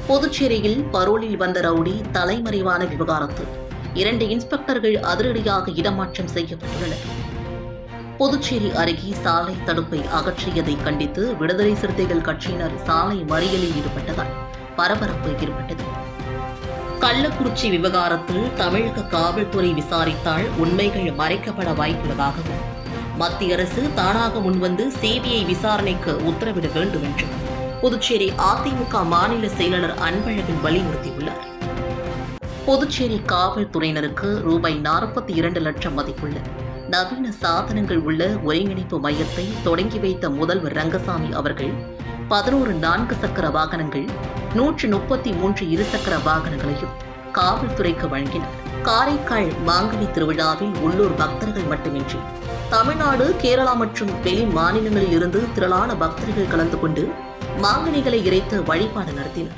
புதுச்சேரியில் பரோலில் வந்த ரவுடி தலைமறைவான விவகாரத்தில் 2 இன்ஸ்பெக்டர்கள் அதிரடியாக இடமாற்றம் செய்யப்பட்டுள்ளனர். புதுச்சேரி அருகே சாலை தடுப்பை அகற்றியதை கண்டித்து விடுதலை சிறுத்தைகள் கட்சியினர் சாலை மறியலில் ஈடுபட்டதால் பரபரப்பு ஏற்பட்டது. கள்ளக்குறிச்சி விவகாரத்தில் தமிழக காவல்துறை விசாரித்தால் உண்மைகள் மறைக்கப்பட வாய்ப்புள்ளதாகவும் மத்திய அரசு தானாக முன்வந்து சிபிஐ விசாரணைக்கு உத்தரவிட வேண்டும் என்று புதுச்சேரி அதிமுக மாநில செயலாளர் அன்பழகன் வலியுறுத்தியுள்ளார். புதுச்சேரி காவல்துறையினருக்கு ரூபாய் 42 லட்சம் மதிப்புள்ள நவீன சாதனங்கள் உள்ள ஒருங்கிணைப்பு மையத்தை தொடங்கி வைத்த முதல்வர் ரங்கசாமி அவர்கள் 11 4 சக்கர வாகனங்கள், 133 இருசக்கர வாகனங்களையும் காவல்துறைக்கு வழங்கினார். காரைக்கால் மாங்கனி திருவிழாவில் உள்ளூர் பக்தர்கள் மட்டுமின்றி தமிழ்நாடு, கேரளா மற்றும் வெளி மாநிலங்களில் இருந்து திரளான பக்தர்கள் கலந்து கொண்டு மாங்கனிகளை இறைத்து வழிபாடு நடத்தினர்.